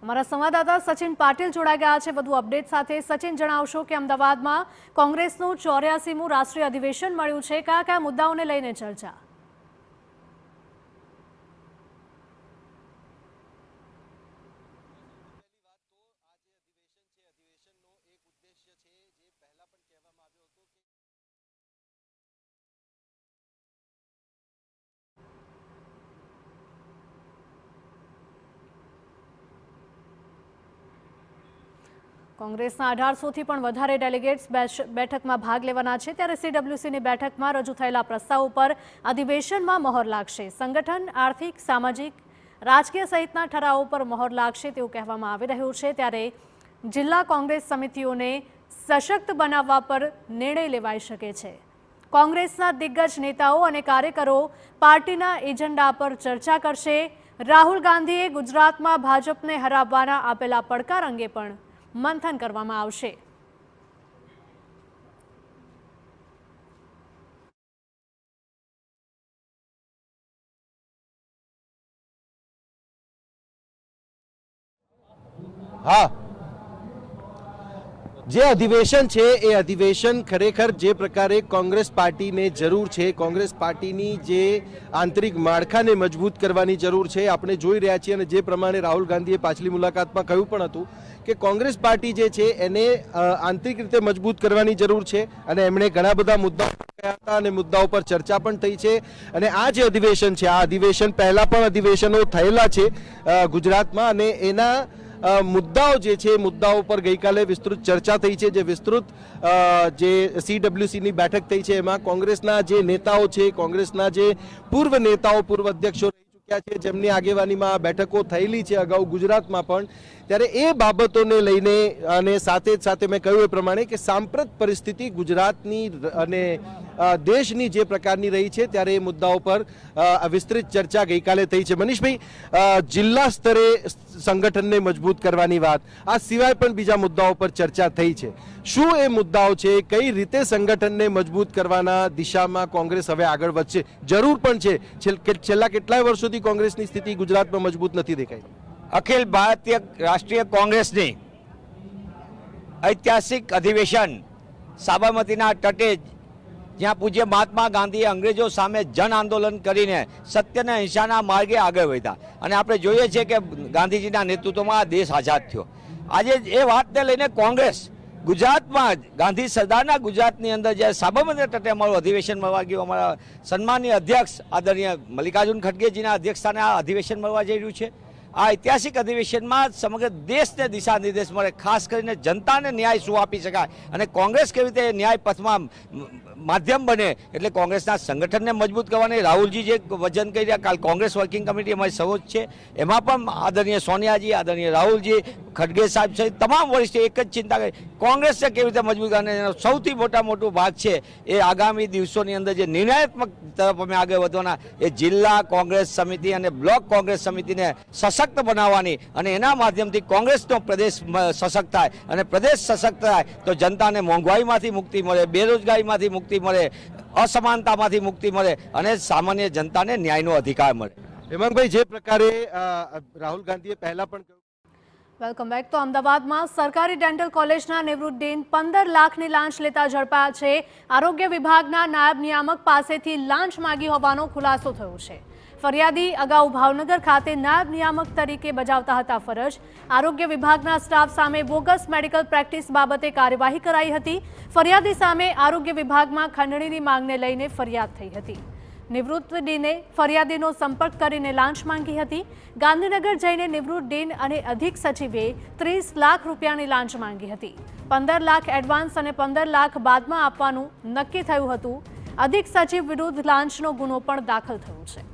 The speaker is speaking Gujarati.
અમારા સંવાદદાતા સચિન પાટીલ જોડાઈ ગયા છે વધુ અપડેટ સાથે। સચિન, જણાવશો કે અમદાવાદમાં કોંગ્રેસનું 84મું રાષ્ટ્રીય અધિવેશન મળ્યું છે, કયા કયા મુદ્દાઓને લઈને ચર્ચા? કોંગ્રેસના 1800થી પણ વધારે ડેલિગેટ્સ બેઠકમાં ભાગ લેવાના છે, ત્યારે સીડબ્લ્યુસીની બેઠકમાં રજૂ થયેલા પ્રસ્તાવ ઉપર અધિવેશનમાં મહોર લાગશે। સંગઠન, આર્થિક, સામાજિક, રાજકીય સહિતના ઠરાવો પર મહોર લાગશે તેવું કહેવામાં આવી રહ્યું છે। ત્યારે જિલ્લા કોંગ્રેસ સમિતિઓને સશક્ત બનાવવા પર નિર્ણય લેવાઈ શકે છે। કોંગ્રેસના દિગ્ગજ નેતાઓ અને કાર્યકરો પાર્ટીના એજન્ડા પર ચર્ચા કરશે। રાહુલ ગાંધીએ ગુજરાતમાં ભાજપને હરાવવાના આપેલા પડકાર અંગે પણ મંથન કરવામાં આવશે। હા, જે અધિવેશન છે એ અધિવેશન ખરેખર જે પ્રકારે કોંગ્રેસ પાર્ટીને જરૂર છે, કોંગ્રેસ પાર્ટીની જે આંતરિક માળખાને મજબૂત કરવાની જરૂર છે, આપણે જોઈ રહ્યા છીએ। અને જે પ્રમાણે રાહુલ ગાંધીએ પાછલી મુલાકાતમાં કહ્યું પણ હતું કે કોંગ્રેસ પાર્ટી જે છે એને આંતરિક રીતે મજબૂત કરવાની જરૂર છે, અને એમણે ઘણા બધા મુદ્દાઓ કહ્યા હતા અને મુદ્દાઓ પર ચર્ચા પણ થઈ છે। અને આ જે અધિવેશન છે, આ અધિવેશન પહેલા પણ અધિવેશનો થયેલા છે ગુજરાતમાં, અને એના મુદ્દાઓ જે છે મુદ્દાઓ પર ગઈકાલે વિસ્તૃત ચર્ચા થઈ છે। જે વિસ્તૃત જે સીડબ્લ્યુસીની બેઠક થઈ છે એમાં કોંગ્રેસના જે નેતાઓ છે, કોંગ્રેસના જે પૂર્વ નેતાઓ, પૂર્વ અધ્યક્ષો રહી ચૂક્યા છે, જેમની આગેવાનીમાં બેઠકો થયેલી છે અગાઉ ગુજરાતમાં પણ, ત્યારે એ બાબતોને લઈને અને સાથે જ સાથે મેં કહ્યું એ પ્રમાણે કે સાંપ્રત પરિસ્થિતિ ગુજરાતની અને દેશની જે પ્રકારની રહી છે, ત્યારે એ મુદ્દાઓ પર વિસ્તૃત ચર્ચા ગઈકાલે થઈ છે। મનીષભાઈ, જિલ્લા સ્તરે સંગઠનને મજબૂત કરવાની વાત, આ સિવાય પણ બીજા મુદ્દાઓ પર ચર્ચા થઈ છે। શું એ મુદ્દાઓ છે? કઈ રીતે સંગઠનને મજબૂત કરવાના દિશામાં કોંગ્રેસ હવે આગળ વધશે? જરૂર પણ છે, છેલ્લા કેટલાય વર્ષોથી કોંગ્રેસની સ્થિતિ ગુજરાતમાં મજબૂત નથી દેખાઈ। અખિલ ભારતીય રાષ્ટ્રીય કોંગ્રેસની ઐતિહાસિક અધિવેશન સાબરમતીના તટે, જ્યાં પૂજ્ય મહાત્મા ગાંધીએ અંગ્રેજો સામે જન આંદોલન કરીને સત્યના અહિંસાના માર્ગે આગળ વધ્યા, અને આપણે જોઈએ છીએ કે ગાંધીજીના નેતૃત્વમાં આ દેશ આઝાદ થયો। આજે એ વાતને લઈને કોંગ્રેસ ગુજરાતમાં ગાંધી સરદારના ગુજરાતની અંદર જ્યારે સાબરમતી તટે અમારું અધિવેશન મળવા ગયું, અમારા સન્માનીય અધ્યક્ષ આદરણીય મલ્લિકાર્જુન ખડગેજીના અધ્યક્ષસ્થાને આ અધિવેશન મળવા જઈ રહ્યું છે। આ ઐતિહાસિક અધિવેશનમાં સમગ્ર દેશને દિશા નિર્દેશ મળે, ખાસ કરીને જનતાને ન્યાય શું આપી શકાય અને કોંગ્રેસ કેવી રીતે ન્યાય પથમાં માધ્યમ બને, એટલે કોંગ્રેસના સંગઠનને મજબૂત કરવાની રાહુલજી જે વચન કરી રહ્યા, કાલ કોંગ્રેસ વર્કિંગ કમિટી અમારી સર્વોચ્ચ છે, એમાં પણ આદરણીય સોનિયાજી, આદરણીય રાહુલજી, ખડગે સાહેબ સહિત તમામ વરિષ્ઠ એક જ ચિંતા કરી કોંગ્રેસને કેવી રીતે મજબૂત કરવાની। એનો સૌથી મોટો ભાગ છે એ આગામી દિવસોની અંદર જે નિર્ણયાત્મક તરફ અમે આગળ વધવાના, એ જિલ્લા કોંગ્રેસ સમિતિ અને બ્લોક કોંગ્રેસ સમિતિને સશક્ત બનાવવાની, અને એના માધ્યમથી કોંગ્રેસનો પ્રદેશ સશક્ત થાય, અને પ્રદેશ સશક્ત થાય તો જનતાને મોંઘવારીમાંથી મુક્તિ મળે, બેરોજગારીમાંથી મુક્તિ મળે, અસમાનતામાંથી મુક્તિ મળે, અને સામાન્ય જનતાને ન્યાયનો અધિકાર મળે। હેમાંગભાઈ, જે પ્રકારે રાહુલ ગાંધીએ પહેલા પણ કહ્યું। Welcome back. તો અમદાવાદમાં સરકારી ડેન્ટલ કોલેજના નિવૃત્તિન 15 લાખની લાંચ લેતા ઝડપાયા છે। આરોગ્ય વિભાગના નાયબ નિયામક પાસેથી લાંચ માંગી હોવાનો ખુલાસો થયો છે। ફરિયાદી અગાઉ ભાવનગર ખાતે નાયબ નિયામક તરીકે બજાવતા હતા ફરજ। આરોગ્ય વિભાગના સ્ટાફ સામે બોગસ મેડિકલ પ્રેક્ટિસ બાબતે કાર્યવાહી કરાઈ હતી। ફરિયાદી સામે આરોગ્ય વિભાગમાં ખંડણીની માંગને લઈને ફરિયાદ થઈ હતી। નિવૃત્ત ડીને ફરિયાદીનો સંપર્ક કરીને લાંચ માંગી હતી। ગાંધીનગર જઈને નિવૃત્ત ડીન અને અધિક સચિવે 30 લાખ રૂપિયાની લાંચ માંગી હતી। 15 લાખ એડવાન્સ અને 15 લાખ બાદમાં આપવાનું નક્કી થયું હતું। અધિક સચિવ વિરુદ્ધ લાંચનો ગુનો પણ દાખલ થયો છે।